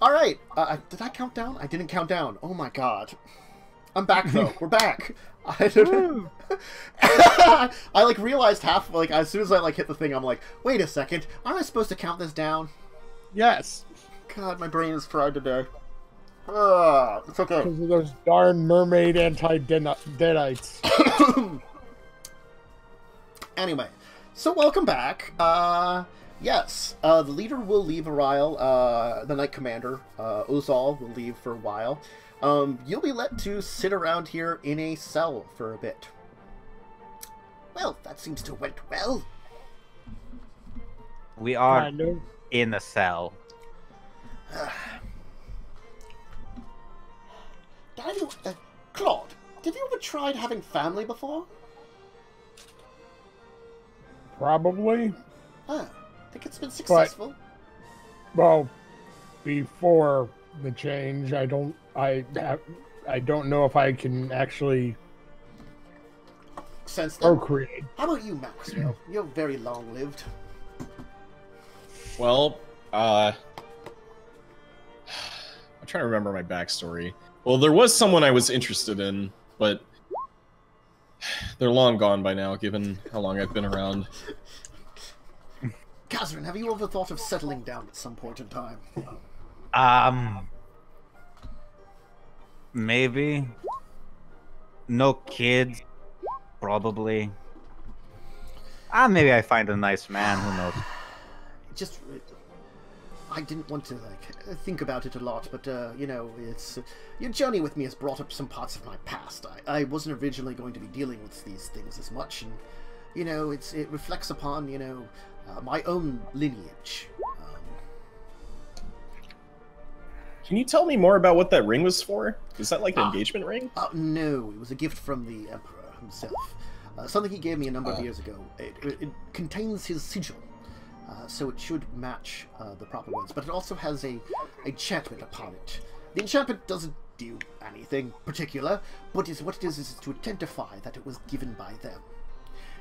All right. Did I count down? I didn't count down. Oh my god. I'm back though. We're back. I like realized like as soon as I like hit the thing, I'm like, wait a second. Aren't I supposed to count this down? Yes. God, my brain is fried today. It's okay. Because of those darn mermaid anti-deadites. Anyway, so welcome back. Yes, the leader will leave a while. The Knight Commander, Ozal, will leave for a while. You'll be let to sit around here in a cell for a bit. Well, that seems to have went well. We are in a cell. Claude, have you ever tried having family before? Probably. Think it's been successful? Well, before the change, I don't know if I can actually sense that. Procreate. How about you, Maxwell? You're very long-lived. Well, I'm trying to remember my backstory. Well, there was someone I was interested in, but they're long gone by now, given how long I've been around. Catherine, have you ever thought of settling down at some point in time? Maybe. No kids, probably. Maybe I find a nice man, who knows. Just, I didn't want to, like, think about it a lot, but, you know, it's... your journey with me has brought up some parts of my past. I wasn't originally going to be dealing with these things as much, and, you know, it reflects upon, you know, my own lineage. Can you tell me more about what that ring was for? Is that like an engagement ring? No, it was a gift from the Emperor himself. Something he gave me a number of years ago. It contains his sigil, so it should match the proper ones. But it also has a enchantment upon it. The enchantment doesn't do anything particular, but what it is to identify that it was given by them.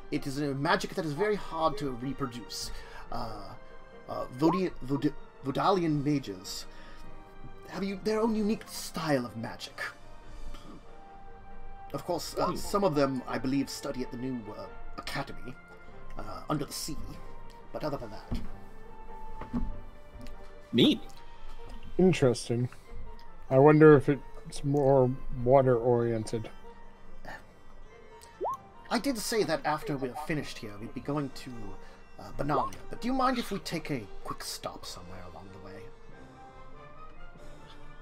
It is a magic that is very hard to reproduce. Vodalian mages have their own unique style of magic. Of course, some of them, I believe, study at the new academy, under the sea. But other than that... Neat. Interesting. I wonder if it's more water-oriented. I did say that after we're finished here, we'd be going to Dominaria. But do you mind if we take a quick stop somewhere along the way?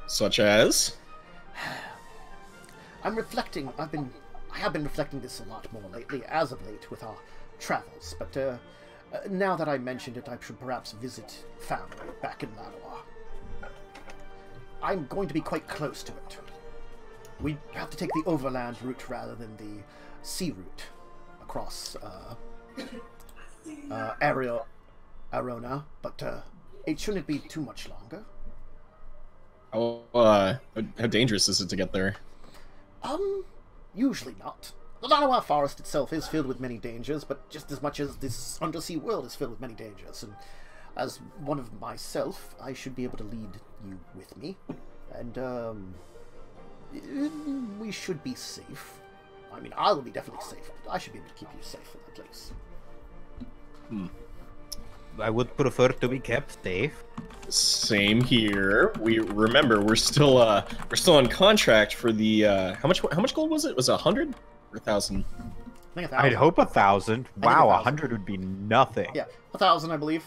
Such as? I'm reflecting. I have been reflecting this a lot more lately, as of late, with our travels. But now that I mentioned it, I should perhaps visit family back in Lanois. I'm going to be quite close to it. We have to take the overland route rather than the sea route across Arona, but it shouldn't be too much longer. How dangerous is it to get there? Usually not. The Lanois forest itself is filled with many dangers, but just as much as this undersea world is filled with many dangers, and as one of myself, I should be able to lead you with me, and we should be safe. I mean, I will be definitely safe, but I should be able to keep you safe in that place. I would prefer to be kept safe. Same here. We're still on contract for the how much gold was it? Was it 100 or 1,000? I think 1,000. I'd hope 1,000. Wow, 100 would be nothing. Yeah, 1,000, I believe.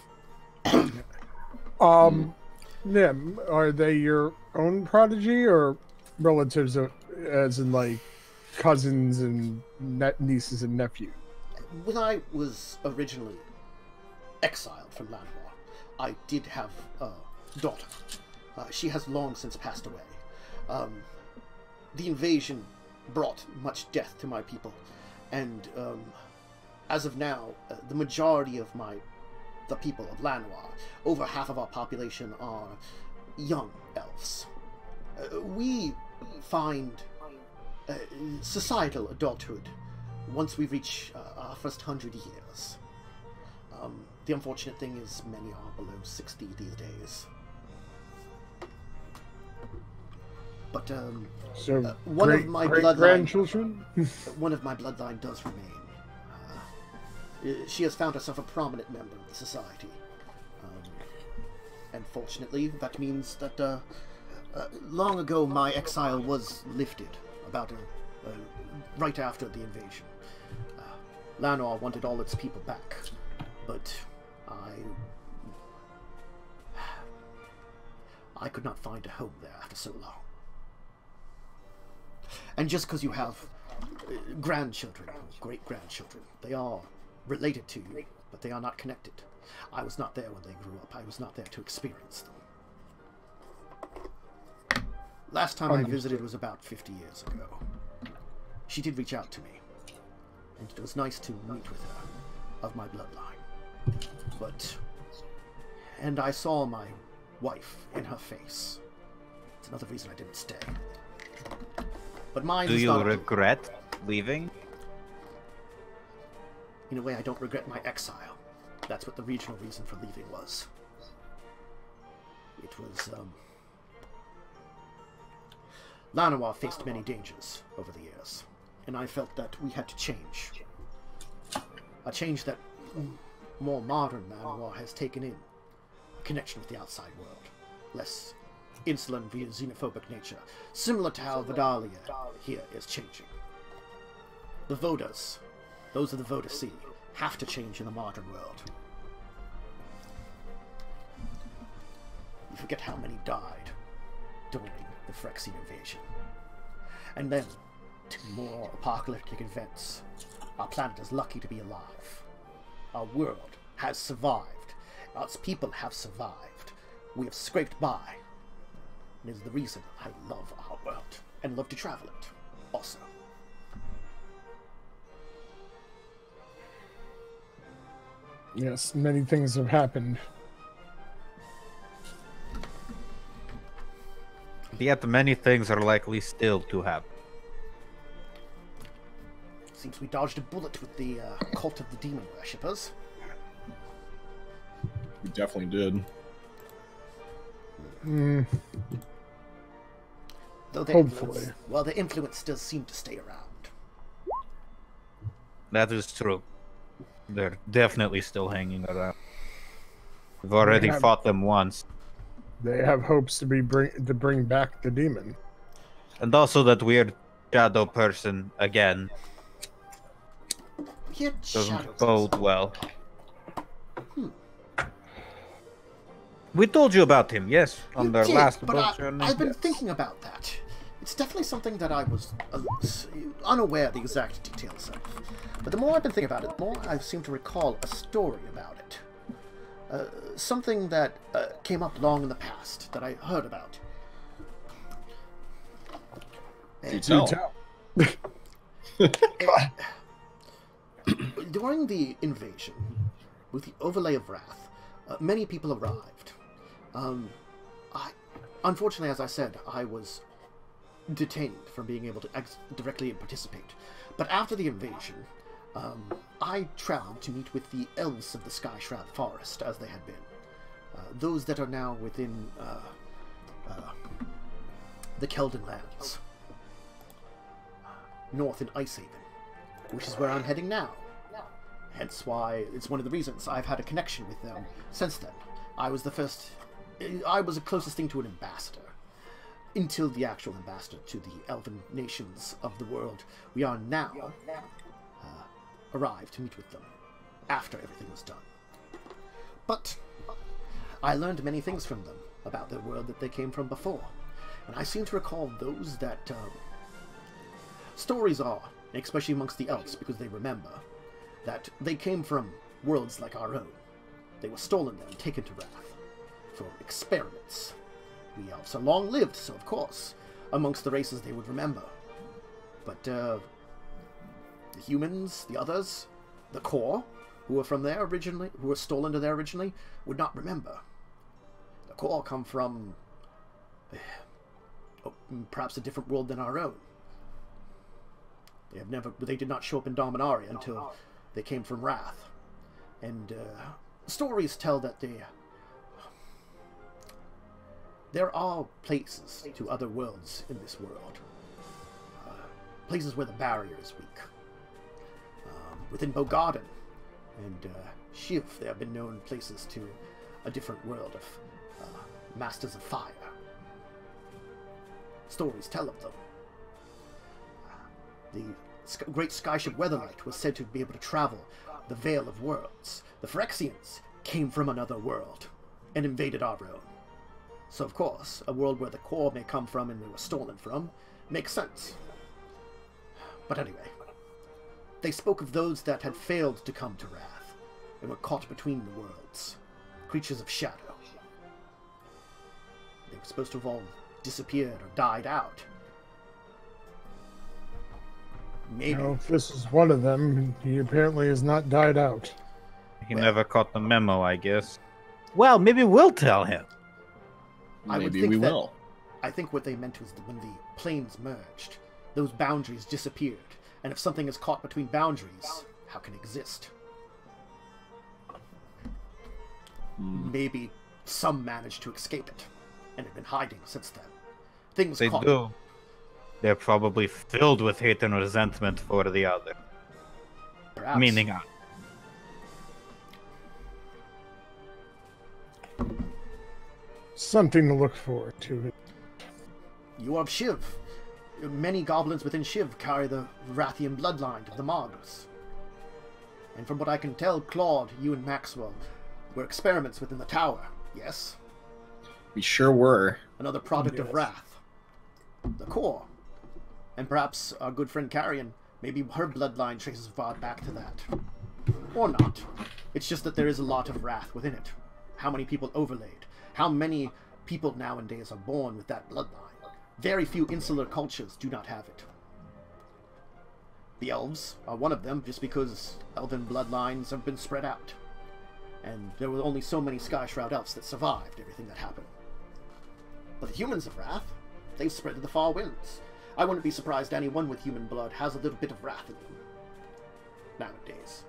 Yeah, are they your own prodigy or relatives, as in like cousins and nieces and nephews? When I was originally exiled from Lanois, I did have a daughter. She has long since passed away. The invasion brought much death to my people, and as of now, the majority of the people of Lanois, over half of our population, are young elves. We find societal adulthood once we reach our first 100 years. The unfortunate thing is many are below 60 these days. But So one of my grandchildren. one of my bloodline does remain. She has found herself a prominent member of the society. And fortunately, that means that long ago my exile was lifted, about right after the invasion. Llanowar wanted all its people back, but I could not find a home there after so long. And just because you have grandchildren, great-grandchildren, they are related to you, but they are not connected. I was not there when they grew up. I was not there to experience them. Last time I visited was about 50 years ago. She did reach out to me, and it was nice to meet with her, of my bloodline. And I saw my wife in her face. It's another reason I didn't stay. But mine is not... Do you regret leaving? In a way, I don't regret my exile. That's what the regional reason for leaving was. It was, Llanowar faced many dangers over the years, and I felt that we had to change. A change that more modern Llanowar has taken in. A connection with the outside world. Less insolent via xenophobic nature, similar to how Vidalia here is changing. The Vodas, those of the Voda Sea, have to change in the modern world. You forget how many died during the Phyrexian invasion. And then, to more apocalyptic events. Our planet is lucky to be alive. Our world has survived. Its people have survived. We have scraped by. And it is the reason I love our world, and love to travel it, also. Yes, many things have happened. Yet many things are likely still to happen. Seems we dodged a bullet with the cult of the demon worshippers. We definitely did. Though the Hopefully. the influence does seem to stay around. That is true. They're definitely still hanging around. We've already fought them once. They have hopes to bring back the demon. And also that weird shadow person again. Doesn't bode well. We told you about him, yes, on their last boat journey. I've been thinking about that. It's definitely something that I was unaware of the exact details of. But the more I've been thinking about it, the more I seem to recall a story about it. Something that came up long in the past that I heard about. Do tell. During the invasion, with the overlay of Wrath, many people arrived. Unfortunately, as I said, I was detained from being able to directly participate. But after the invasion, I traveled to meet with the elves of the Skyshroud Forest, as they had been. Those that are now within the Kelden lands. North in Icehaven, which is where I'm heading now. Hence why it's one of the reasons I've had a connection with them since then. I was the closest thing to an ambassador. Until the actual ambassador to the elven nations of the world. We are now arrived to meet with them after everything was done. But I learned many things from them about the world that they came from before. And I seem to recall those that stories are, especially amongst the elves, because they remember, that they came from worlds like our own. They were stolen and taken to Wrath for experiments. We elves are long-lived, so of course, amongst the races they would remember. But the humans, the others, the core, who were from there originally, who were stolen to there originally, would not remember. The core come from perhaps a different world than our own. They did not show up in Dominaria until they came from Wrath. And stories tell that there are places to other worlds in this world. Places where the barrier is weak. Within Bogarden and Shiv, there have been known places to a different world of Masters of Fire. Stories tell of them. The great skyship Weatherlight was said to be able to travel the Veil of Worlds. The Phyrexians came from another world and invaded our own. So, of course, a world where the core may come from and they were stolen from makes sense. But anyway, they spoke of those that had failed to come to Rath and were caught between the worlds, creatures of shadow. They were supposed to have all disappeared or died out. Maybe. If this is one of them, he apparently has not died out. He never caught the memo, I guess. Well, maybe we'll tell him. Maybe we will. I think what they meant was that when the planes merged, those boundaries disappeared. And if something is caught between boundaries, how can it exist? Maybe some managed to escape it and have been hiding since then. Things They caught do. They're probably filled with hate and resentment for the other. Perhaps. Meaning us. Something to look forward to. You are of Shiv. Many goblins within Shiv carry the Rathian bloodline of the Moggs. And from what I can tell, Claude, you and Maxwell were experiments within the tower, yes? We sure were. Another product of Wrath. The core. And perhaps our good friend Carrion, maybe her bloodline traces far back to that. Or not. It's just that there is a lot of Wrath within it. How many people overlaid? How many people nowadays are born with that bloodline? Very few insular cultures do not have it. The elves are one of them, just because elven bloodlines have been spread out. And there were only so many Sky Shroud elves that survived everything that happened. But the humans of Wrath, they've spread to the far winds. I wouldn't be surprised anyone with human blood has a little bit of Wrath in them. Nowadays.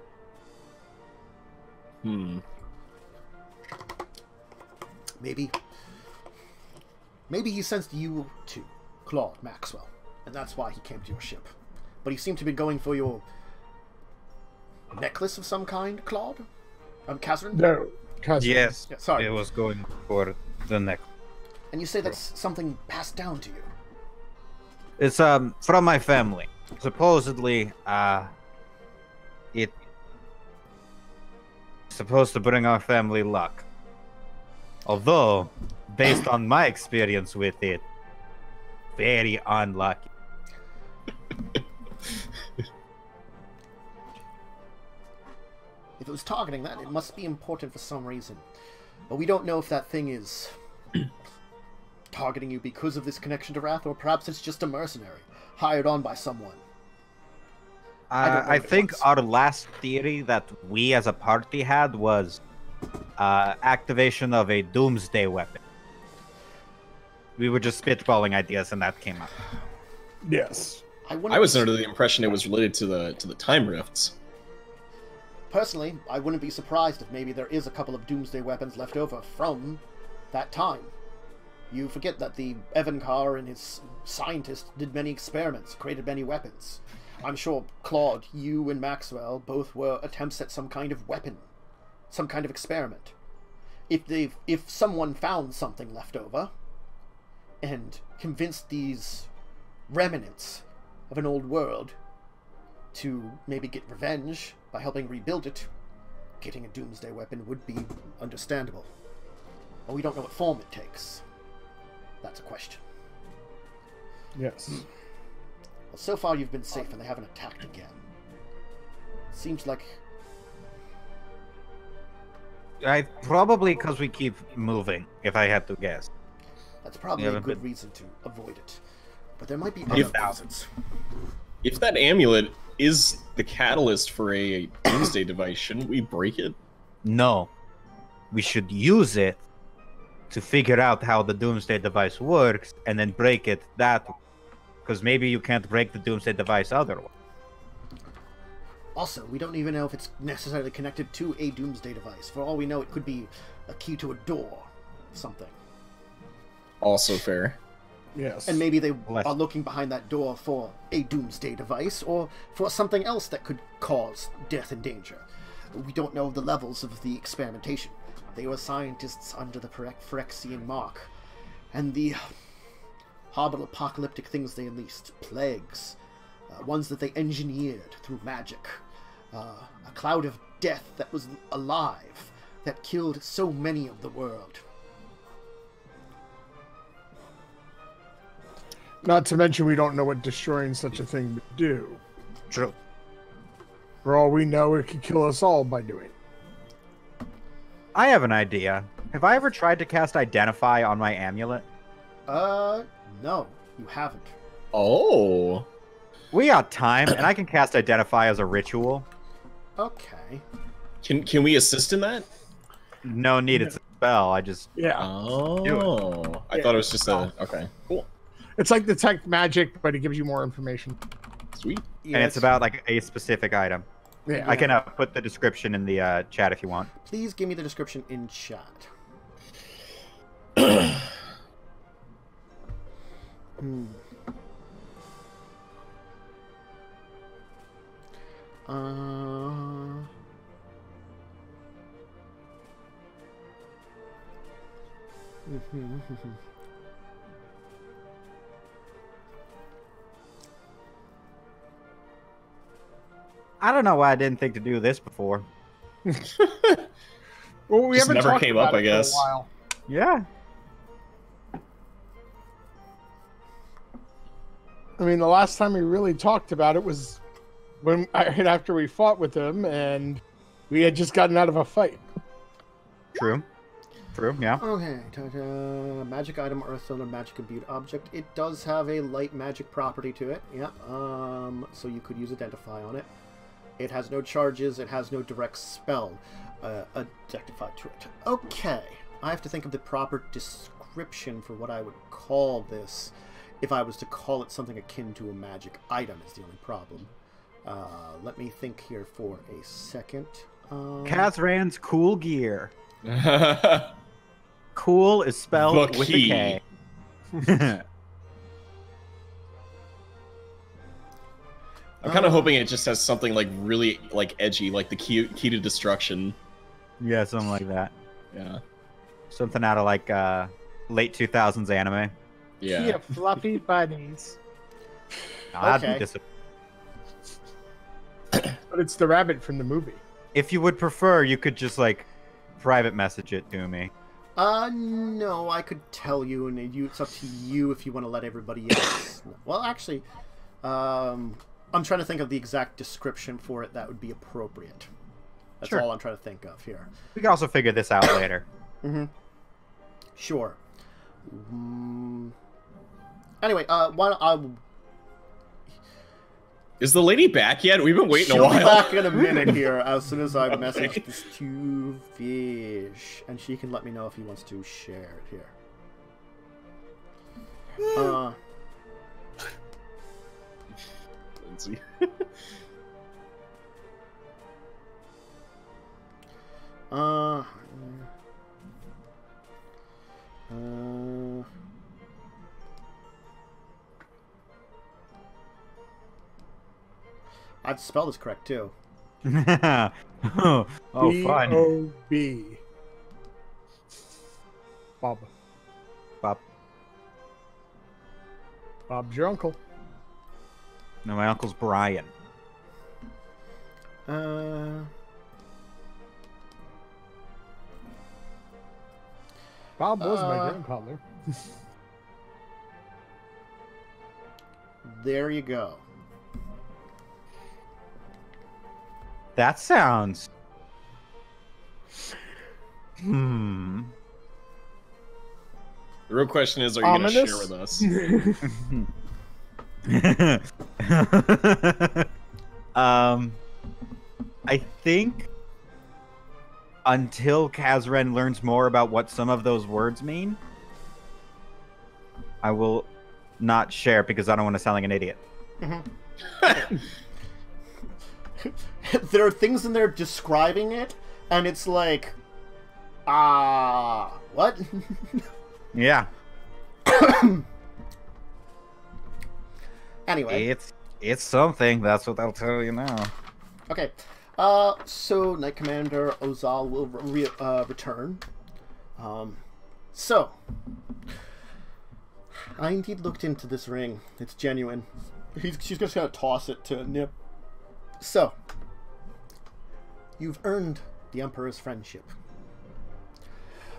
Maybe he sensed you too, Claude Maxwell, and that's why he came to your ship. But he seemed to be going for your necklace of some kind, Claude? Catherine? No, cousin. Yes, Yeah, sorry. it was going for the neck. And you say that's something passed down to you? It's from my family. Supposedly, it's supposed to bring our family luck. Although, based on my experience with it, very unlucky. If it was targeting that, it must be important for some reason. But we don't know if that thing is targeting you because of this connection to Wrath, or perhaps it's just a mercenary, hired on by someone. I think our last theory that we as a party had was activation of a doomsday weapon. We were just spitballing ideas and that came up. Yes. I was under the impression it was related to the time rifts. Personally, I wouldn't be surprised if maybe there is a couple of doomsday weapons left over from that time. You forget that the Evankar and his scientists did many experiments, created many weapons. I'm sure, Claude, you and Maxwell both were attempts at some kind of weapon, some kind of experiment. If someone found something left over and convinced these remnants of an old world to maybe get revenge by helping rebuild it, getting a doomsday weapon would be understandable. But we don't know what form it takes. That's a question. Yes. Well, so far you've been safe and they haven't attacked again. Seems like... Probably because we keep moving, if I had to guess. That's probably a good reason to avoid it. But there might be other reasons. If that amulet is the catalyst for a doomsday device, shouldn't we break it? No. We should use it to figure out how the doomsday device works and then break it that way. Because maybe you can't break the doomsday device otherwise. Also, we don't even know if it's necessarily connected to a doomsday device. For all we know, it could be a key to a door. Something. Also fair. Yes. And maybe they are looking behind that door for a doomsday device, or for something else that could cause death and danger. We don't know the levels of the experimentation. They were scientists under the Phyrexian mark. And the horrible apocalyptic things they unleashed. Plagues. Ones that they engineered through magic. A cloud of death that was alive, that killed so many of the world. Not to mention we don't know what destroying such a thing would do. True. For all we know, it could kill us all by doing it. I have an idea. Have I ever tried to cast Identify on my amulet? No, you haven't. Oh. We got time, and I can cast Identify as a ritual. Okay. Can we assist in that? No need, it's a spell. I just... Yeah. Oh. I thought it was just a... Okay, cool. It's like detect magic, but it gives you more information. Sweet. Yeah, and it's about like a specific item. Yeah. I can put the description in the chat if you want. Please give me the description in chat. I don't know why I didn't think to do this before. Well, we Just haven't never talked came about up, I it for a guess. while. Yeah. I mean, the last time we really talked about it was when right after we fought with them, and we had just gotten out of a fight. True. True, yeah. Okay, magic item, earthstone, or magic imbued object. It does have a light magic property to it. Yep. So you could use Identify on it. It has no charges. It has no direct spell identified to it. Okay, I have to think of the proper description for what I would call this. If I was to call it something akin to a magic item, is the only problem. Let me think here for a second. Kazran's cool gear. Cool is spelled with a K. I'm kind of hoping it just has something like really like edgy, like the key to destruction. Yeah, something like that. Yeah. Something out of like late 2000s anime. Yeah. Yeah, fluffy bunnies. I'd be Okay. But it's the rabbit from the movie. If you would prefer, you could just like private message it to me. No, I could tell you, and it's up to you if you want to let everybody else know. Well, actually, I'm trying to think of the exact description for it that would be appropriate. That's Sure. all I'm trying to think of here. We can also figure this out later. Mm-hmm. Sure. Anyway, why don't Is the lady back yet? We've been waiting a she'll be while. back in a minute here as soon as I message this to Fish, and she can let me know if he wants to share it here. Let's see. I'd spell this correct too. Oh, fun. B-O-B. Bob. Bob. Bob's your uncle. No, my uncle's Brian. Bob was my grandfather. There you go. That sounds... Hmm. The real question is, are you going to share with us? I think until Kazran learns more about what some of those words mean, I will not share because I don't want to sound like an idiot. There are things in there describing it, and it's like, what? Yeah. Anyway. It's something, that's what I'll tell you now. Okay. So Knight Commander Ozal will return. So, I indeed looked into this ring. It's genuine. She's just gonna toss it to Nip. So, you've earned the Emperor's friendship.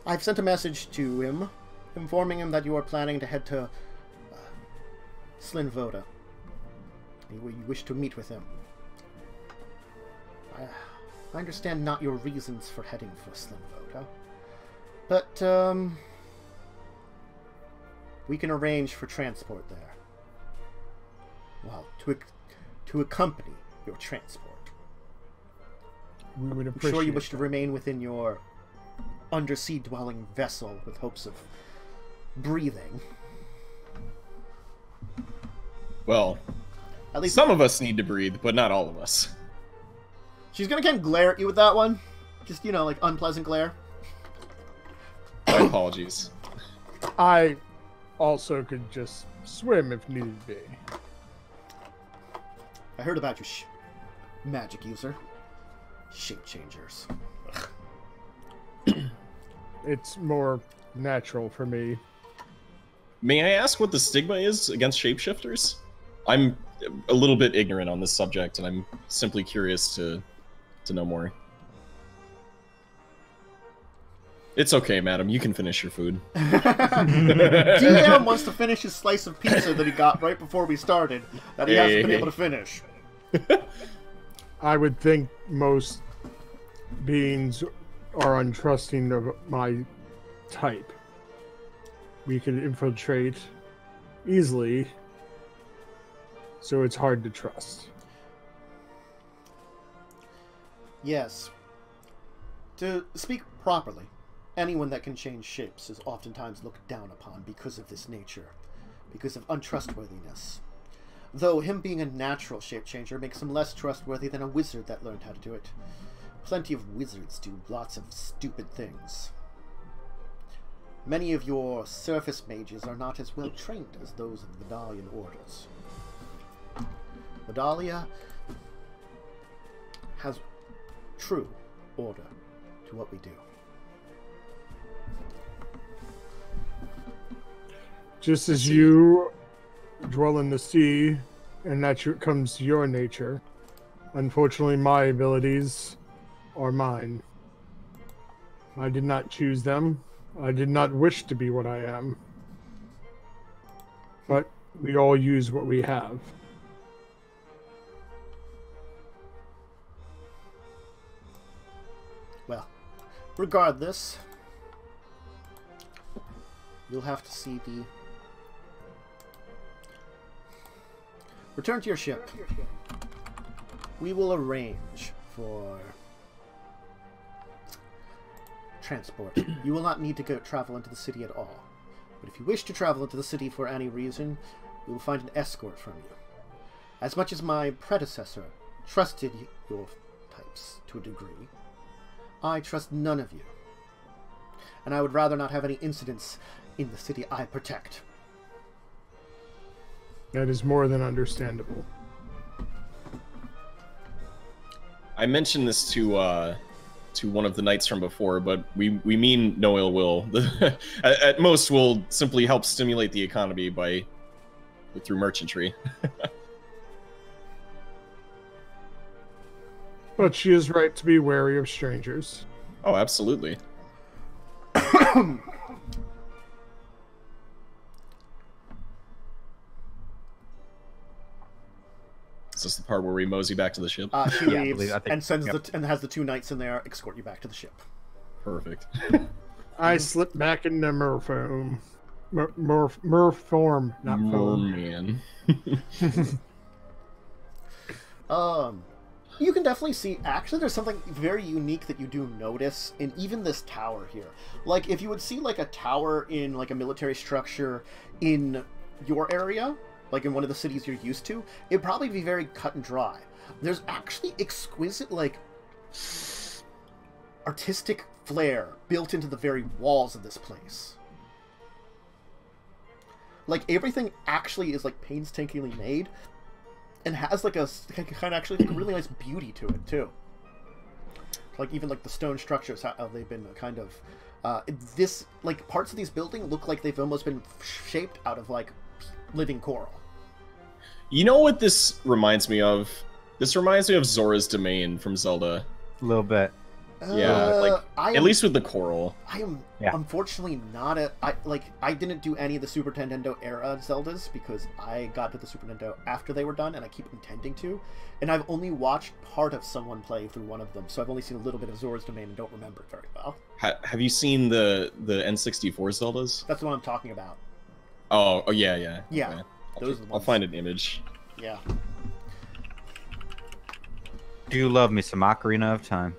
I've sent a message to him, informing him that you are planning to head to Slinn Voda. You wish to meet with him. I understand not your reasons for heading for Slinn Voda, but we can arrange for transport there. Well, to accompany your transport. We would I'm appreciate sure you wish to remain within your undersea dwelling vessel with hopes of breathing. Well, at least some of us need to breathe, but not all of us. She's gonna kind of glare at you with that one. Just, you know, like unpleasant glare. My apologies. I also could just swim if needed be. I heard about your magic user. Shape changers. It's more natural for me. May I ask what the stigma is against shapeshifters? I'm a little bit ignorant on this subject, and I'm simply curious to know more. It's okay, madam. You can finish your food. DM wants to finish his slice of pizza that he got right before we started, that he hasn't been able to finish. I would think most beings are untrusting of my type. We can infiltrate easily, so it's hard to trust. Yes. To speak properly, anyone that can change shapes is oftentimes looked down upon because of this nature, because of untrustworthiness. Though him being a natural shape changer makes him less trustworthy than a wizard that learned how to do it. Plenty of wizards do lots of stupid things. Many of your surface mages are not as well trained as those of the Medallion orders. Medalia has true order to what we do. Just as you dwell in the sea, and that comes to your nature, unfortunately my abilities are mine. I did not choose them. I did not wish to be what I am. But we all use what we have. Well, regardless, you'll have to see the... Return to your ship. We will arrange for transport. You will not need to travel into the city at all. But if you wish to travel into the city for any reason, we will find an escort from you. As much as my predecessor trusted your types to a degree, I trust none of you. And I would rather not have any incidents in the city I protect. That is more than understandable. I mentioned this to one of the knights from before, but we mean no ill will. At most, we'll simply help stimulate the economy through merchantry. But she is right to be wary of strangers. Oh, absolutely. Is this the part where we mosey back to the ship? She leaves and sends and has the two knights in there escort you back to the ship. Perfect. I slip back into merfolk. Merform, not foam. Man. You can definitely see, actually, there's something very unique that you do notice in even this tower here. Like, if you would see, like, a tower in, like, a military structure in your area, like in one of the cities you're used to, it'd probably be very cut and dry. There's actually exquisite, like, artistic flair built into the very walls of this place. Like, everything actually is, like, painstakingly made, and has, like, a kind of actually, like, a really nice beauty to it, too. Like, even, like, the stone structures, how they've been kind of... this, like, parts of these buildings look like they've almost been shaped out of, like, living coral. You know what this reminds me of? This reminds me of Zora's Domain from Zelda. A little bit. Yeah, like, at least with the coral. I am unfortunately not I didn't do any of the Super Nintendo era Zeldas because I got to the Super Nintendo after they were done, and I keep intending to. And I've only watched part of someone play through one of them, so I've only seen a little bit of Zora's Domain and don't remember it very well. Have you seen the N64 Zeldas? That's what I'm talking about. Oh yeah. Yeah, okay. those are the I'll ones. find an image. Yeah. Do you love me some Ocarina of Time?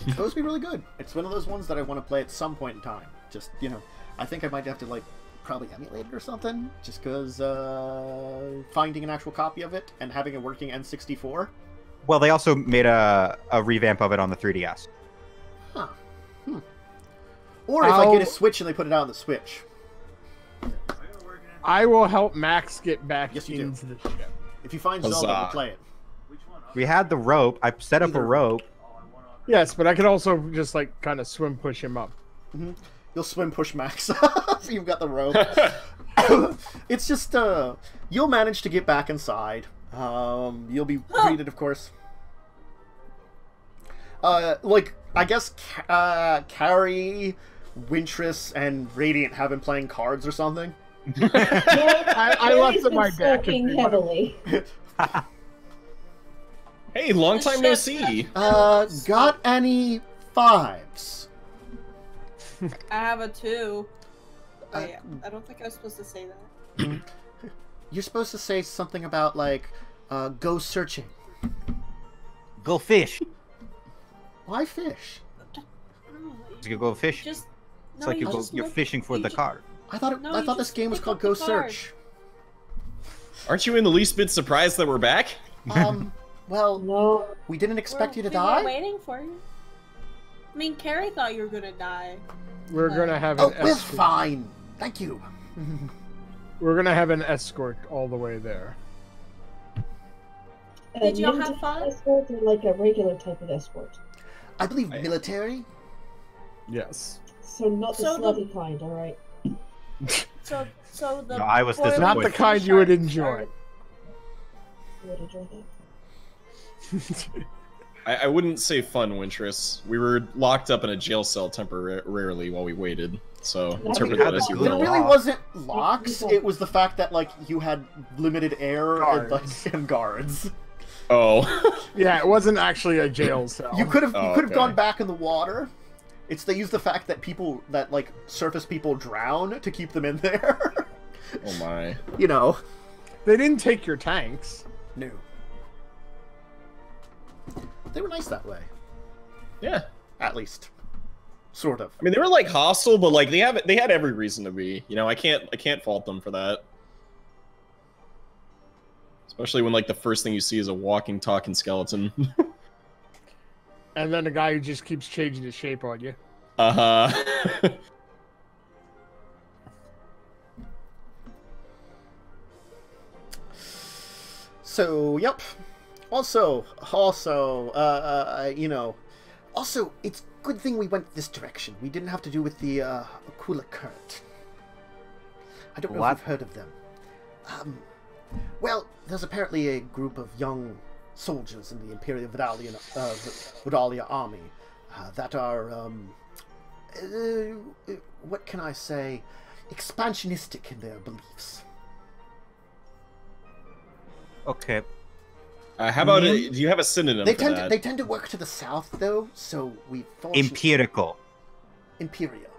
It's supposed to be really good. It's one of those ones that I want to play at some point in time. Just, you know, I think I might have to, like, probably emulate it or something, just because finding an actual copy of it and having a working N64. Well, they also made a revamp of it on the 3DS. Huh. Or if I get a Switch and they put it out on the Switch. I will help Max get back Yes, you do. into the ship. If you find Zelda, we'll play it. We had the rope. I set up a rope. Yes, but I could also just, like, kind of swim push him up. Mm-hmm. You'll swim push Max. You've got the rope. It's just, you'll manage to get back inside. You'll be greeted, of course. Like, I guess Carrie, Wintress, and Radiant have been playing cards or something. I left them my deck. Heavily. Hey, long time no see. Got any 5s? I have a 2. I don't think I was supposed to say that. You're supposed to say something about, like, go searching. Go fish. Why fish? You go fish. Just, It's like you're fishing for the card. I thought this game was called Go Search. Aren't you in the least bit surprised that we're back? Well, No. we didn't expect you to We die. were waiting for you. I mean, Carrie thought you were gonna die. We're gonna have an Oh, we're escort. fine. Thank you. We're gonna have an escort all the way there. Did y'all Ninja have fun? Escort or like a regular type of escort? I believe military. Yes. So not the So the- slutty kind, alright? So the. No, I was boiler Not the disappointed. kind you would sharks enjoy. are- I would enjoy that. I wouldn't say fun, Wintress. We were locked up in a jail cell temporarily while we waited. So interpret that as you There will. really wasn't locks. It was the fact that, like, you had limited air Guards. and guards. Oh. Yeah, it wasn't actually a jail cell. You could have okay. gone back in the water. They use the fact that like surface people drown to keep them in there. Oh my. You know. They didn't take your tanks. No. They were nice that way. Yeah. At least. Sort of. I mean, they were like hostile, but like they had every reason to be. You know, I can't fault them for that. Especially when like the first thing you see is a walking, talking skeleton. And then a guy who just keeps changing his shape on you. Uh-huh. So, yep. Also, you know, also, it's good thing we went this direction. We didn't have to do with the Aquila Current. I don't know What? if you've heard of them. Well, there's apparently a group of young soldiers in the Imperial Vidalia army that are, what can I say, expansionistic in their beliefs. Okay. How about do you have a synonym They for tend that? to, they tend to work to the south, though, so we Empirical. Imperial.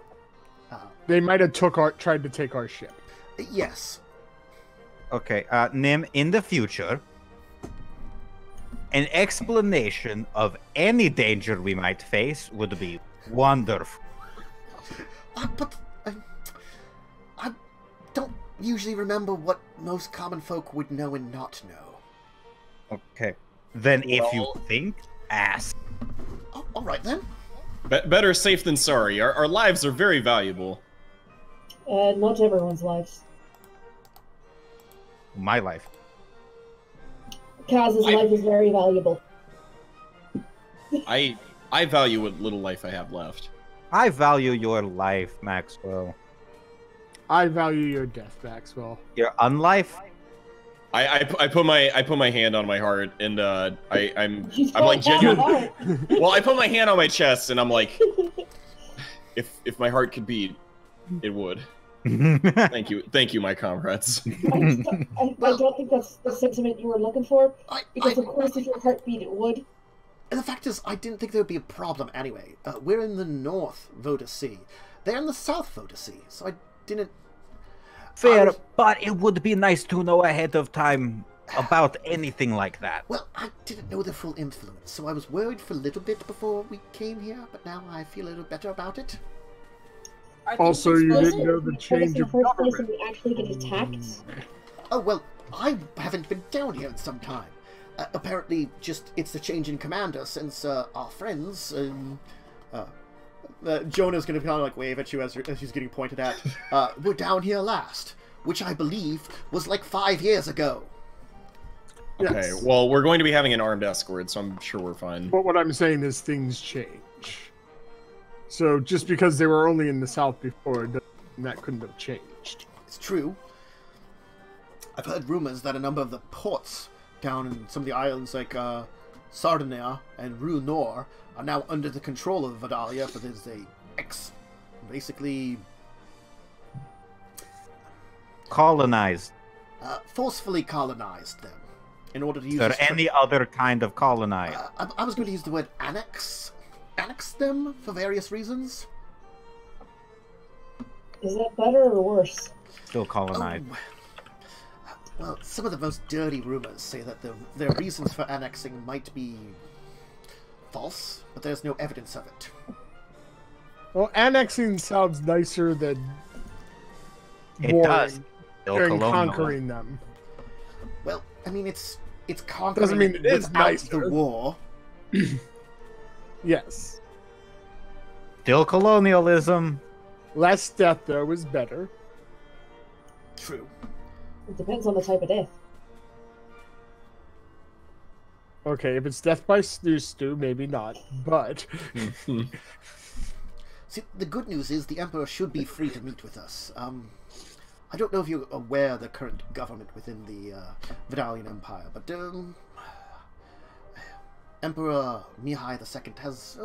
They might have tried to take our ship. Yes. Okay, Nim, in the future, an explanation of any danger we might face would be wonderful. But I don't usually remember what most common folk would know and not know. Okay. Then if you Well- think, ask. Oh, all right then. Better safe than sorry. Our lives are very valuable. Not everyone's lives. My life. Kaz's life is very valuable. I value what little life I have left. I value your life, Maxwell. I value your death, Maxwell. Your unlife? I put my hand on my heart, and I'm You like don't have a genuine. heart. Well, I put my hand on my chest, and I'm like, if my heart could beat, it would. Thank you, my comrades. I don't think that's the sentiment you were looking for, because of course if your heart beat, it would. And the fact is, I didn't think there would be a problem anyway. We're in the North Voda Sea. They're in the South Voda Sea, so I didn't... Fair, but it would be nice to know ahead of time about anything like that. Well, I didn't know the full influence, so I was worried for a little bit before we came here, but now I feel a little better about it. Also, you Was didn't it know the change the of first place government. we actually get attacked? Oh, well, I haven't been down here in some time. Apparently, it's the change in commander since our friends, Jonah's going to kind of like wave at you as she's getting pointed at. We're down here last, which I believe was like 5 years ago. Okay, Yes. well, we're going to be having an armed escort, so I'm sure we're fine. But what I'm saying is things change. So just because they were only in the south before, that couldn't have changed. It's true. I've heard rumors that a number of the ports down in some of the islands like Sardinia and Rue Nor are now under the control of Vidalia, but there's basically Colonized. Forcefully colonized them in order to use Or this any other kind of colonized. I was going to use the word annex them for various reasons. Is that better or worse? Still colonized. Oh, well, some of the most dirty rumors say that their reasons for annexing might be false, but there's no evidence of it. Well, annexing sounds nicer than It warring does. Still and colonial. conquering them. Well, I mean, it's conquering Doesn't mean it is without nicer. the war. Yes. Still colonialism. Less death, though, is better. True. It depends on the type of death. Okay, if it's death by stew, maybe not. But See, the good news is the Emperor should be free to meet with us. I don't know if you're aware of the current government within the Vidalian Empire, but Emperor Mihai II has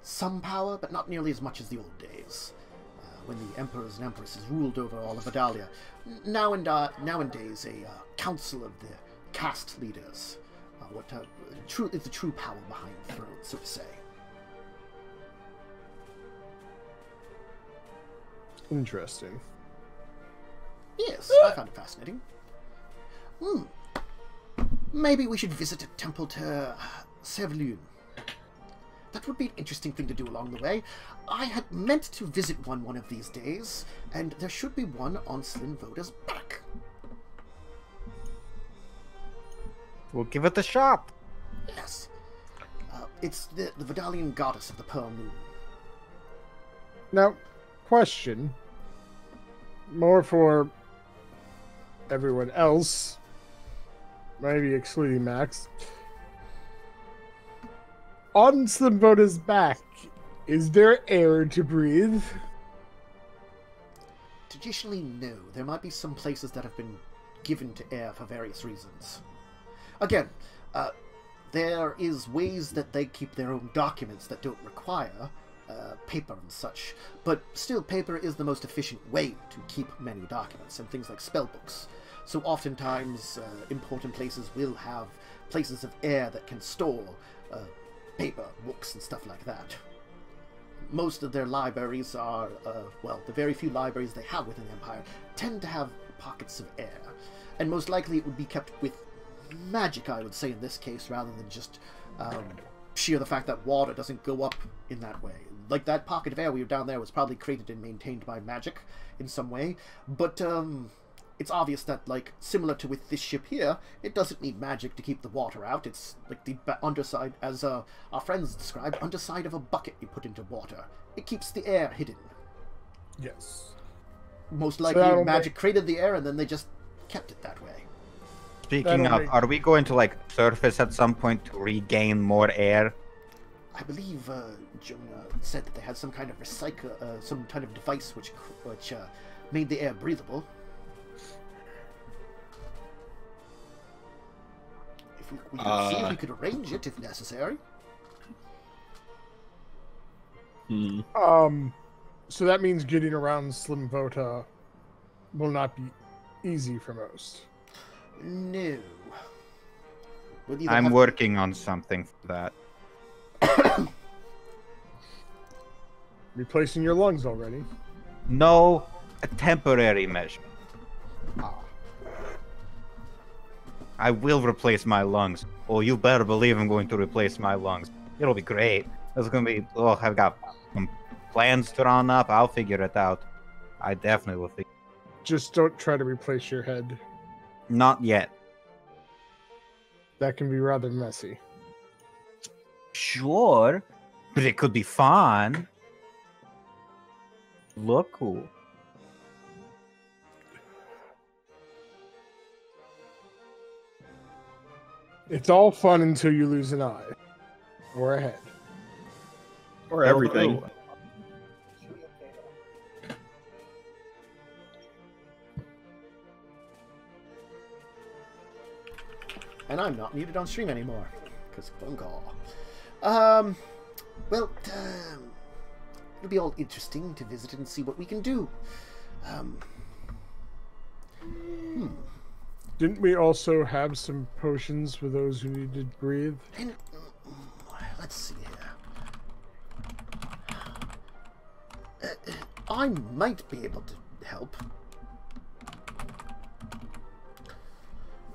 some power, but not nearly as much as the old days, when the emperors and empresses ruled over all of Vidalia. Nowadays, a council of the caste leaders, is the true power behind the throne, so to say. interesting. Yes, I found it fascinating. Maybe we should visit a temple to Sevlun. That would be an interesting thing to do along the way. I had meant to visit one of these days, and there should be one on Slinn Voda's back. We'll give it a shot. Yes. It's the Vidalian goddess of the Pearl Moon. Now, question. More for everyone else. Maybe excluding Max. On Slinn Voda's back, is there air to breathe? Traditionally, no. There might be some places that have been given to air for various reasons. Again, there is ways that they keep their own documents that don't require paper and such, but still paper is the most efficient way to keep many documents, and things like spellbooks. So oftentimes, important places will have places of air that can store paper, books, and stuff like that. Most of their libraries are, the very few libraries they have within the Empire tend to have pockets of air. And most likely it would be kept with magic, I would say, in this case, rather than just sheer the fact that water doesn't go up in that way. Like, that pocket of air we were down there was probably created and maintained by magic in some way, but it's obvious that, like, similar to with this ship here, it doesn't need magic to keep the water out. It's like the underside, as our friends described, underside of a bucket you put into water. It keeps the air hidden. Yes. Most likely that'll magic created the air and then they just kept it that way. Speaking of, are we going to like surface at some point to regain more air? I believe Jonah said that they had some kind of some kind of device which made the air breathable. We could see if we could arrange it if necessary. So that means getting around Slinn Voda will not be easy for most. No. I'm working on something for that. Replacing your lungs already? No, a temporary measure. I will replace my lungs. Oh, you better believe I'm going to replace my lungs. It'll be great. It's going to be... Oh, I've got some plans drawn up. I'll figure it out. I definitely will figure it out. Just don't try to replace your head. Not yet. That can be rather messy. Sure, but it could be fun. Look cool. It's all fun until you lose an eye. Or a head. Or everything. And I'm not muted on stream anymore. Because phone call. Well, it'll be all interesting to visit and see what we can do. Didn't we also have some potions for those who needed to breathe? And, let's see here. I might be able to help.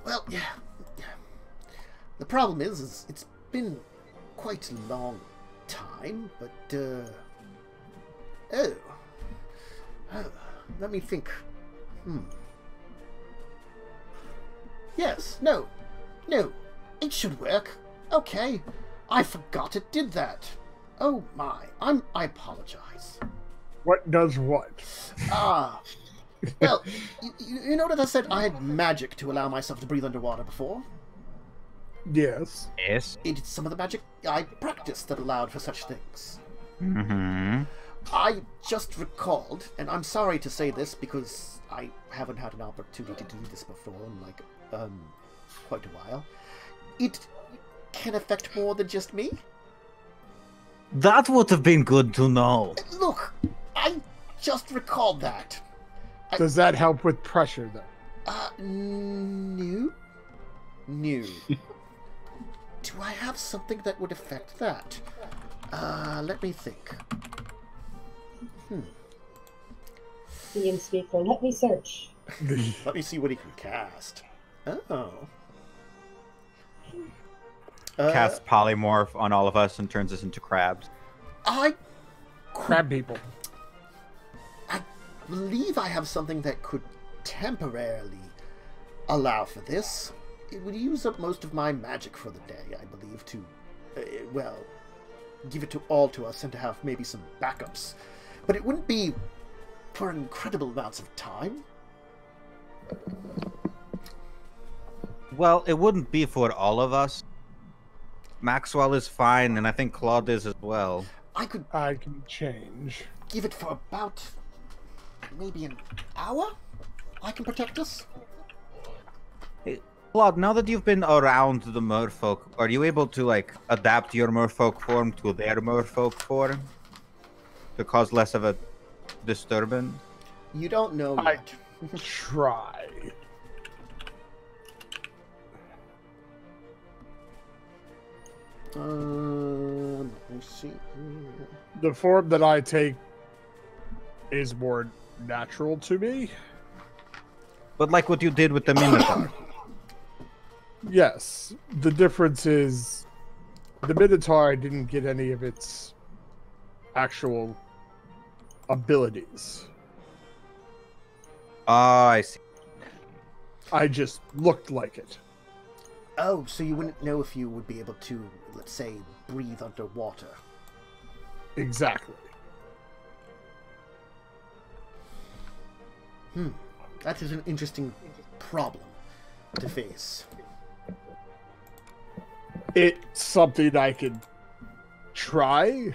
Well, yeah. The problem is it's been quite a long time, but, let me think. Yes, no, it should work. Okay, I forgot it did that. Oh my, I apologize. What does what? Well, you know that I said I had magic to allow myself to breathe underwater before? Yes. Yes. It's some of the magic I practiced that allowed for such things. Mm-hmm. I just recalled, and I'm sorry to say this because I haven't had an opportunity to do this before in like quite a while. It can affect more than just me. That would have been good to know. Look, I just recalled that. Does that help with pressure, though? No. Do I have something that would affect that? Let me think. Ian speaker, let me search. Let me see what he can cast. Oh. Cast polymorph on all of us and turns us into crabs. Crab people. I believe I have something that could temporarily allow for this. It would use up most of my magic for the day, I believe, to, well, give it all to us and to have maybe some backups. But it wouldn't be for incredible amounts of time. Well, it wouldn't be for all of us. Maxwell is fine, and I think Claude is as well. I can change. Give it for about maybe an hour. I can protect us. Hey, Claude, now that you've been around the merfolk, are you able to like adapt your merfolk form to their merfolk form to cause less of a disturbance? You don't know yet. Try. Let me see. The form that I take is more natural to me. But like what you did with the Minotaur. Yes. The difference is the Minotaur didn't get any of its actual abilities. I see. I just looked like it. Oh, so you wouldn't know if you would be able to, let's say, breathe underwater. Exactly. That is an interesting problem to face. It's something I could try,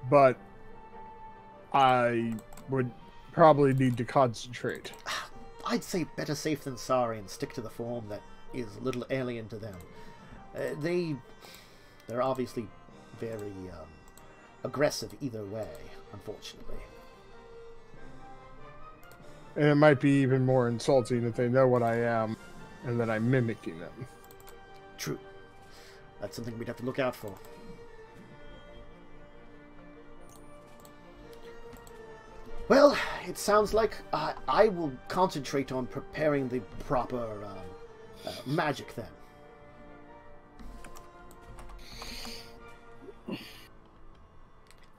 but I would probably need to concentrate. I'd say better safe than sorry and stick to the form that is a little alien to them. They're obviously very aggressive either way, unfortunately. And it might be even more insulting if they know what I am and that I'm mimicking them. True. That's something we'd have to look out for. Well, it sounds like I will concentrate on preparing the proper magic then.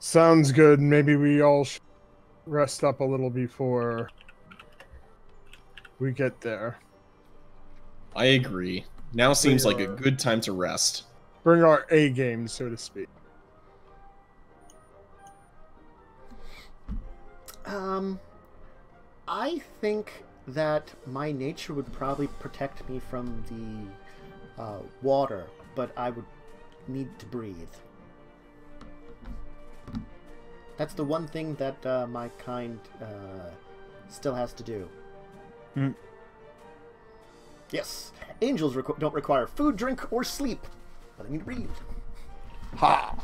Sounds good. Maybe we all should rest up a little before we get there. I agree. Now seems like a good time to rest. Bring our A game, so to speak. I think that my nature would probably protect me from the water, but I would need to breathe. That's the one thing that my kind still has to do. Mm. Yes, angels don't require food, drink, or sleep, but I need to breathe. Ha!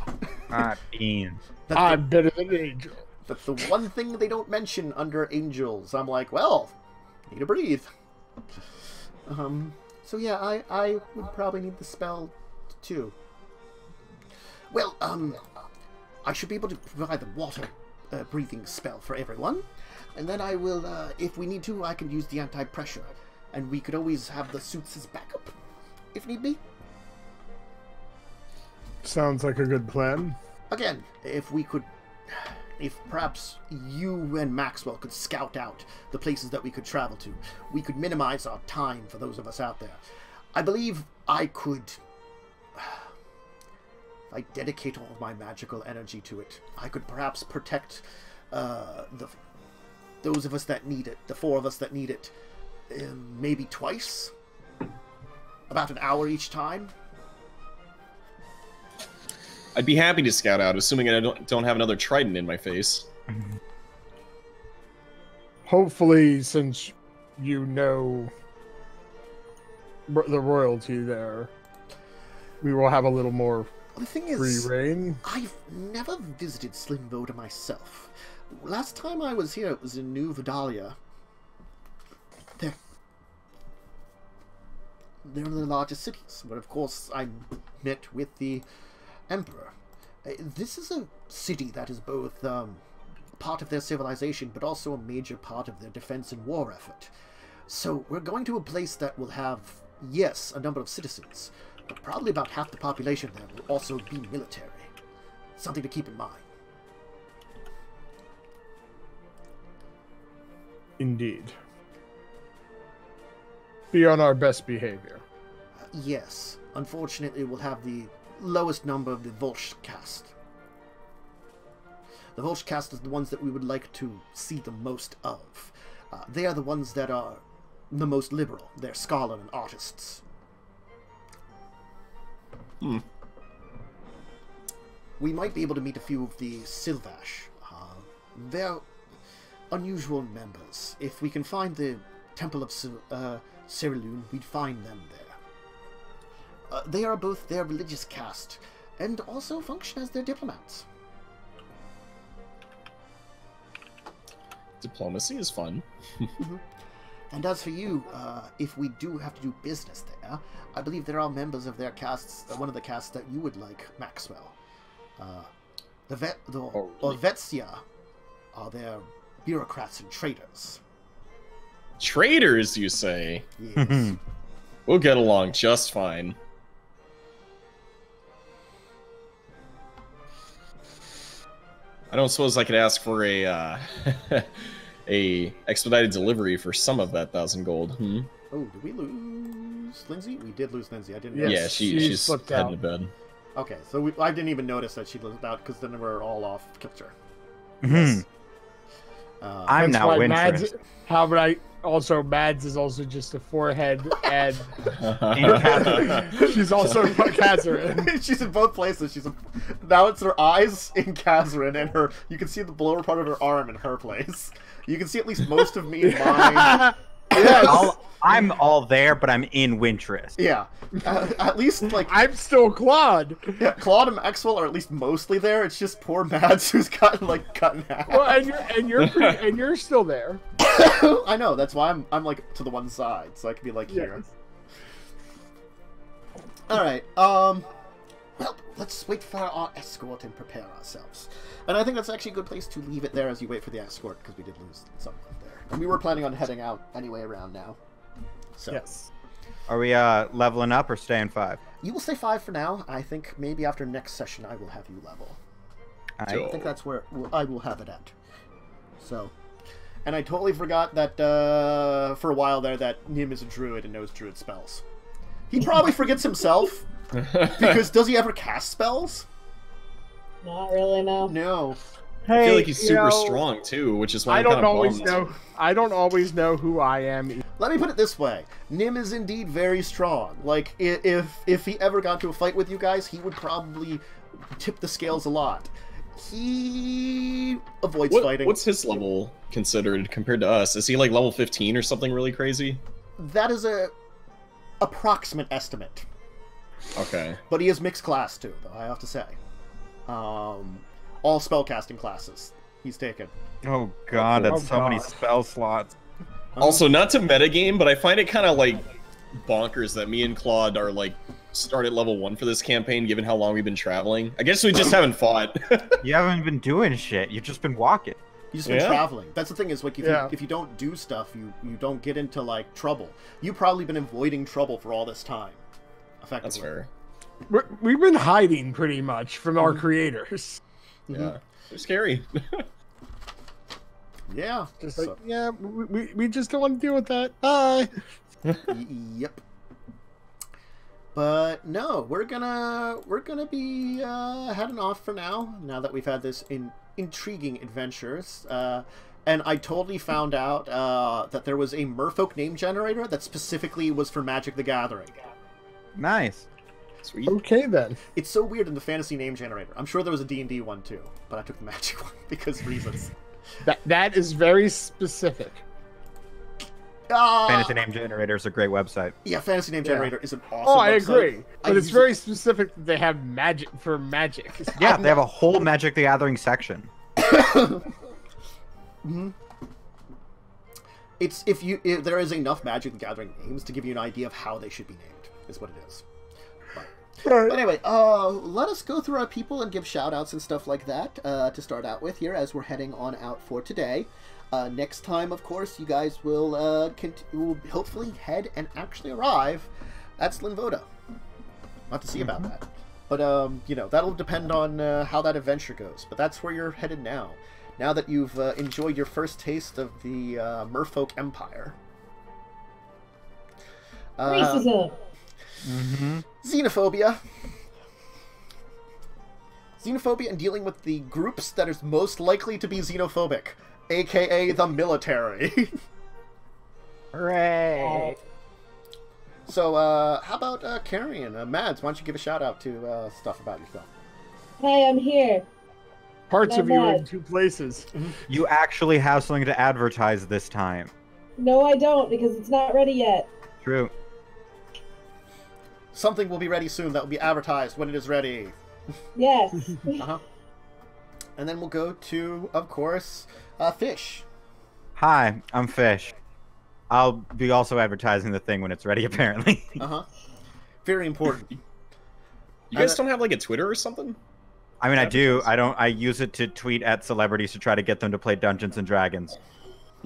Beans. I'm better than an angel. That's the one thing they don't mention under angels. I'm like, well, need to breathe. So yeah, I would probably need the spell too. Well, I should be able to provide the water breathing spell for everyone, and then I will, if we need to, I can use the anti-pressure, and we could always have the suits as backup, if need be. Sounds like a good plan. Again, if perhaps you and Maxwell could scout out the places that we could travel to, we could minimize our time for those of us out there. I believe I could, if I dedicate all of my magical energy to it, I could perhaps protect those of us that need it, the 4 of us that need it, maybe twice, about an hour each time. I'd be happy to scout out, assuming I don't have another trident in my face. Hopefully, since you know the royalty there, we will have a little more The thing free is, reign. I've never visited Slinn Voda myself. Last time I was here, it was in New Vidalia. They're one of the largest cities, where of course I met with the Emperor. This is a city that is both part of their civilization, but also a major part of their defense and war effort. So we're going to a place that will have, yes, a number of citizens, but probably about half the population there will also be military. Something to keep in mind. Indeed. Be on our best behavior. Yes. Unfortunately, we'll have the lowest number of the Volsh caste. The Volsh caste is the ones that we would like to see the most of. They are the ones that are the most liberal. They're scholar and artists. We might be able to meet a few of the Silvash. They're unusual members. If we can find the Temple of Cyrilune, we'd find them there. They are both their religious caste, and also function as their diplomats. Diplomacy is fun. And as for you, if we do have to do business there, I believe there are members of their castes, one of the castes that you would like, Maxwell. The Vetsia are their bureaucrats and traders. Traders, you say? Yes. We'll get along just fine. I don't suppose I could ask for a a expedited delivery for some of that 1,000 gold. Oh, did we lose Lindsay? We did lose Lindsay. I didn't. Yes, notice. Yeah, she's slipped heading out. to bed. Okay, so I didn't even notice that she slipped out because then we're all off kilter. I'm That's now why interested. Also, Mads is also just a forehead, and In she's also Kazarin. She's in both places. Now it's her eyes in Kazarin, and you can see the lower part of her arm in her place. You can see at least most of me in mine. Yes. I'm all there, but I'm in Winterest. Yeah. At least, like... I'm still Claude. Yeah, Claud and Maxwell are at least mostly there. It's just poor Mads who's gotten, like, cut in half. Well, and you're still there. I know, that's why I'm, like, to the one side, so I can be, like, here. Alright, well, let's wait for our escort and prepare ourselves. And I think that's actually a good place to leave it there as you wait for the escort, because we did lose someone there. And we were planning on heading out anyway around now. So. Yes. Are we leveling up or staying 5? You will stay 5 for now. I think maybe after next session I will have you level. I think that's where I will have it at. So, and I totally forgot that for a while there that Nim is a druid and knows druid spells. He probably forgets himself because does he ever cast spells? Not really, no. No. I feel like he's super strong too, which is why I'm kind of bummed. I don't always know who I am. Let me put it this way: Nim is indeed very strong. Like if he ever got into a fight with you guys, he would probably tip the scales a lot. He avoids fighting. What's his level considered compared to us? Is he like level 15 or something really crazy? That is a approximate estimate. Okay. But he is mixed class too, though I have to say. All spellcasting classes he's taken. Oh god, that's so many spell slots. Also, not to metagame, but I find it kind of like bonkers that me and Claude are like start at level 1 for this campaign, given how long we've been traveling. I guess we just haven't fought. You haven't been doing shit. You've just been walking. You just been traveling. That's the thing is, like, if you don't do stuff, you don't get into like trouble. You've probably been avoiding trouble for all this time. Effectively. That's fair. We've been hiding pretty much from our creators. Yeah, they're scary. Yeah. Just like, yeah, we just don't want to deal with that. Bye. Yep. But no, we're gonna be heading off for now. Now that we've had this intriguing adventures, and I totally found out that there was a merfolk name generator that specifically was for Magic the Gathering. Nice. Sweet. Okay then. It's so weird in the fantasy name generator. I'm sure there was a D&D one too, but I took the Magic one because reasons. That is very specific. Fantasy Name Generator is a great website. Yeah, Fantasy Name Generator is an awesome Oh, I website. agree. But it's very specific that they have magic for magic. Yeah, they have a whole Magic the Gathering section. Mm-hmm. It's if there is enough Magic the Gathering names to give you an idea of how they should be named, is what it is. But anyway, let us go through our people and give shout-outs and stuff like that to start out with here as we're heading on out for today. Next time, of course, you guys will hopefully head and actually arrive at Slinn Voda. We'll have to see about that. But, you know, that'll depend on how that adventure goes. But that's where you're headed now. Now that you've enjoyed your first taste of the merfolk empire. Racism. Xenophobia. Xenophobia and dealing with the groups that is most likely to be xenophobic, aka the military. Hooray! So, how about Carrie and Mads? Why don't you give a shout out to stuff about yourself? Hey, I'm here. Parts of you Not in bad. 2 places. You actually have something to advertise this time. No, I don't, because it's not ready yet. True. Something will be ready soon that will be advertised when it is ready. Yes. And then we'll go to, of course, Fish. Hi, I'm Fish. I'll be also advertising the thing when it's ready, apparently. Very important. You guys don't have like a Twitter or something? I mean, I do. I use it to tweet at celebrities to try to get them to play Dungeons and Dragons.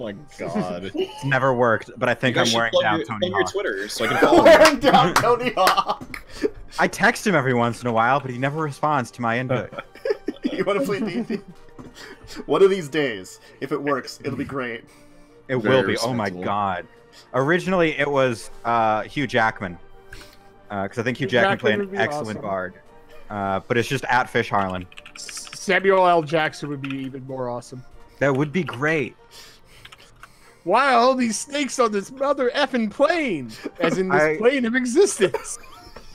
Oh my god. It's never worked, but I think I'm wearing down Tony your Hawk. Twitter so I can follow you. Wearing down Tony Hawk. I text him every once in a while, but he never responds to my invite. You want to play D&D? One of these days, if it works, it'll be great. It Very will be. Oh my respectable. god. Originally, it was Hugh Jackman. Because I think Hugh Jackman played an excellent bard. But it's just at Fish Harlan. Samuel L. Jackson would be even more awesome. That would be great. why are all these snakes on this mother effing plane? As in this plane of existence.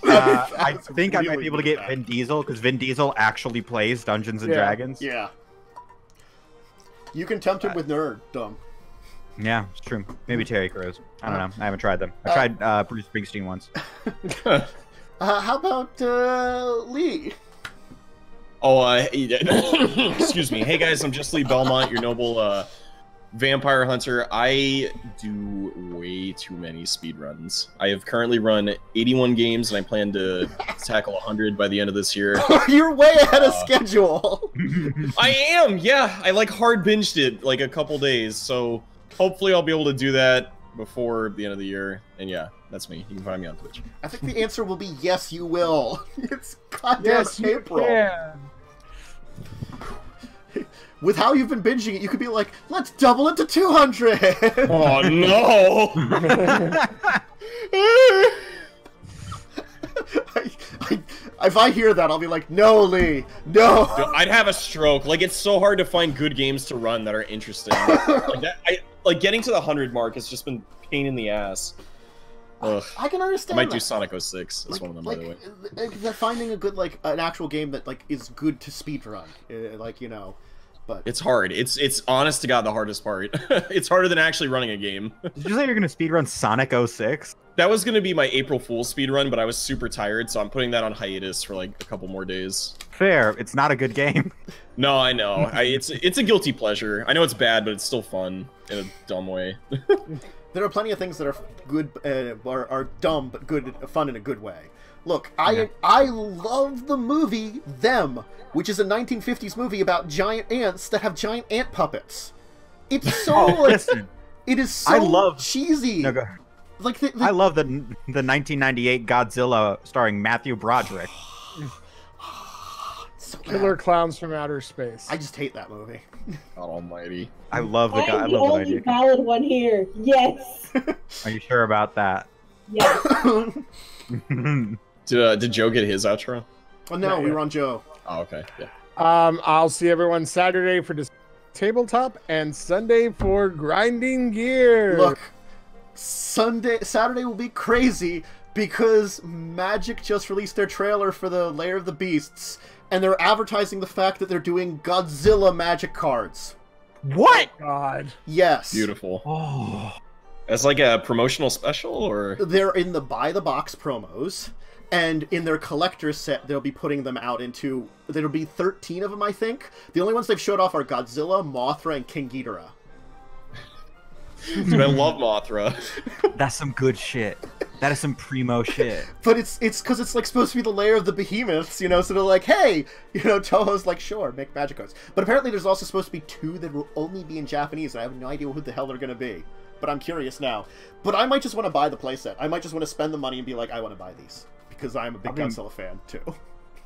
I think I might be able to get Vin Diesel, because Vin Diesel actually plays Dungeons and Dragons. Yeah. You can tempt him with nerddom. Yeah, it's true. Maybe Terry Crews. I don't know. I haven't tried them. I tried Bruce Springsteen once. How about Lee? Oh, excuse me. Hey guys, I'm just Lee Belmont, your noble vampire hunter. I do way too many speedruns. I have currently run 81 games, and I plan to tackle 100 by the end of this year. You're way ahead of schedule. I am, yeah. I like hard binged it like a couple days, so hopefully I'll be able to do that before the end of the year. And yeah, that's me. You can find me on Twitch. I think the answer will be yes, you will. It's goddamn April. Yeah. With how you've been binging it, you could be like, let's double it to 200! Oh, no! If I hear that, I'll be like, no, Lee, no! I'd have a stroke. Like, it's so hard to find good games to run that are interesting. Like, getting to the 100 mark has just been pain in the ass. Ugh. I can understand I might do Sonic 06 as one of them, by the way. They're finding a good, like, an actual game that, like, is good to speedrun. Like, you know... But it's hard. It's honest to God the hardest part. It's harder than actually running a game. Did you say you're gonna speedrun Sonic 06? That was gonna be my April Fool's speedrun, but I was super tired, so I'm putting that on hiatus for like a couple more days. Fair. It's not a good game. No, I know. It's a guilty pleasure. I know it's bad, but it's still fun in a dumb way. There are plenty of things that are good, are dumb, but good, fun in a good way. Look, I love the movie Them, which is a 1950s movie about giant ants that have giant ant puppets. It's so listen, it is so cheesy. No, go. Like I love the 1998 Godzilla starring Matthew Broderick. So Killer Clowns from Outer Space. I just hate that movie. God almighty. I love the guy. I'm the only valid one here. Yes. Are you sure about that? Yes. Did Joe get his outro? Oh no, we were on Joe. Oh, okay. Yeah. I'll see everyone Saturday for this tabletop and Sunday for grinding gear. Look, Saturday will be crazy because Magic just released their trailer for the Lair of the Beasts, and they're advertising the fact that they're doing Godzilla Magic cards. What? God. Yes. Beautiful. Oh. As like a promotional special, or they're in the buy the box promos. And in their collector's set, they'll be putting them out into... There'll be 13 of them, I think. The only ones they've showed off are Godzilla, Mothra, and King Ghidorah. Dude, I love Mothra. That's some good shit. That is some primo shit. But it's because it's like supposed to be the lair of the behemoths, you know, so they're like, hey, you know, Toho's like, sure, make magic cards. But apparently there's also supposed to be 2 that will only be in Japanese, and I have no idea who the hell they're going to be. But I'm curious now. But I might just want to buy the playset. I might just want to spend the money and be like, I want to buy these. Because I'm a big Godzilla fan, too.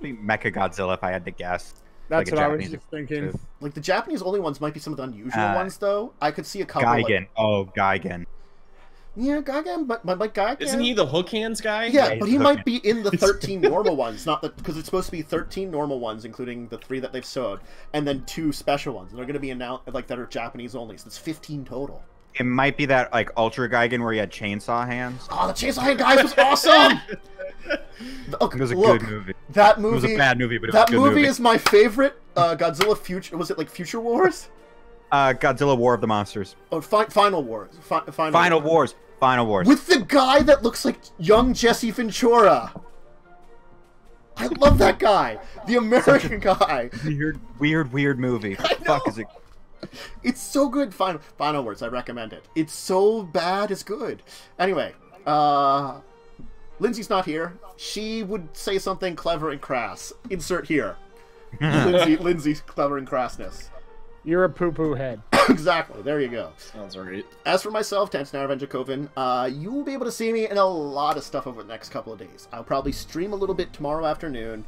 Mecha Godzilla, if I had to guess. That's like what I was just thinking. Like, the Japanese only ones might be some of the unusual ones, though. I could see a couple. Gigan. Oh, Gigan. Yeah, Gigan, but Gigan. Isn't he the hook hands guy? Yeah, but he might be in the 13 normal ones, not the... Because it's supposed to be 13 normal ones, including the 3 that they've sewed, and then 2 special ones. And they're going to be announced, like, that are Japanese only, so that's 15 total. It might be that, like, Ultra Gigan where he had chainsaw hands. Oh, the chainsaw hand guy was awesome! Okay, it was a good movie. That movie... It was a bad movie, but it was a good movie. That movie is my favorite Godzilla Future... Was it, like, Future Wars? Godzilla War of the Monsters. Oh, Final Wars. Final Wars. Final Wars. With the guy that looks like young Jesse Ventura. I love that guy. The American guy. Weird movie. What the fuck is it? It's so good. Final Words. I recommend it. It's so bad, it's good. Anyway, Lindsay's not here. She would say something clever and crass. Insert here. Lindsay's clever and crassness. You're a poo-poo head. Exactly. There you go. Sounds right. As for myself, Tantanara Dracovin, you will be able to see me in a lot of stuff over the next couple of days. I'll probably stream a little bit tomorrow afternoon.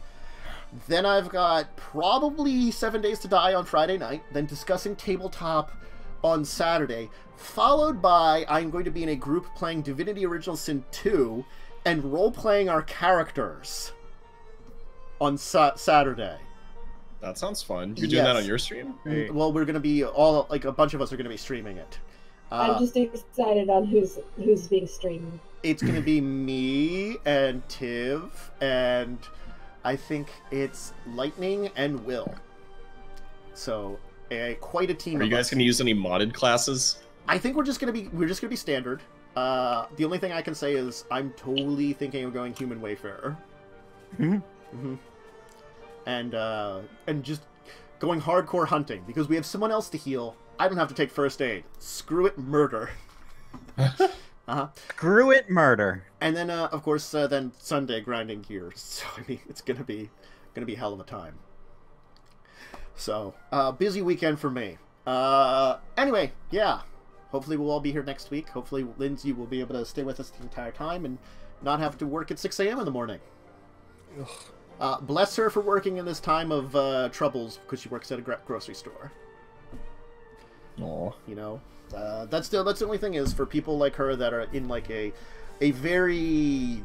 Then I've got probably 7 Days to Die on Friday night. Then discussing tabletop on Saturday. Followed by, I'm going to be in a group playing Divinity Original Sin 2 and role-playing our characters on Saturday. That sounds fun. You're doing that on your stream? Well, we're going to be all, like, a bunch of us are going to be streaming it. I'm just excited on who's being streamed. It's gonna be me and Tiv, and I think it's Lightning and Will. So quite a team. Are you guys gonna use any modded classes? I think we're just gonna be standard. The only thing I can say is I'm totally thinking of going Human Wayfarer. And just going hardcore hunting because we have someone else to heal. I don't have to take first aid. Screw it, murder. Screw it, murder. And then, of course, then Sunday grinding gears. So I mean, it's gonna be hell of a time. So busy weekend for me. Anyway, yeah. Hopefully we'll all be here next week. Hopefully Lindsay will be able to stay with us the entire time and not have to work at 6 a.m. in the morning. Bless her for working in this time of troubles because she works at a grocery store. Aww. You know, that's the only thing is for people like her that are in like a very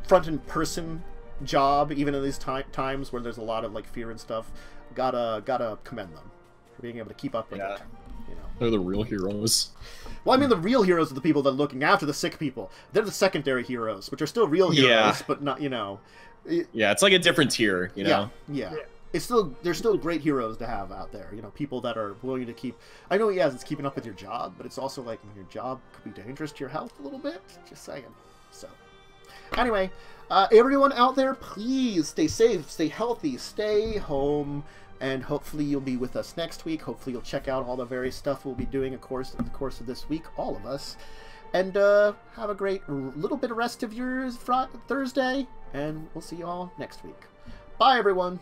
front and person job, even in these times where there's a lot of like fear and stuff. Gotta commend them for being able to keep up with it. You know, they're the real heroes. Well, I mean, the real heroes are the people that are looking after the sick people. They're the secondary heroes, which are still real heroes, but not, you know. Yeah, it's like a different tier, you know. Yeah. It's there's still great heroes to have out there. You know, people that are willing to keep. I know, it's keeping up with your job, but it's also like your job could be dangerous to your health a little bit. Just saying. So, anyway, everyone out there, please stay safe, stay healthy, stay home, and hopefully you'll be with us next week. Hopefully you'll check out all the various stuff we'll be doing, in the course of this week, all of us, and have a great little bit of rest of your Thursday, and we'll see you all next week. Bye, everyone.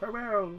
Farewell.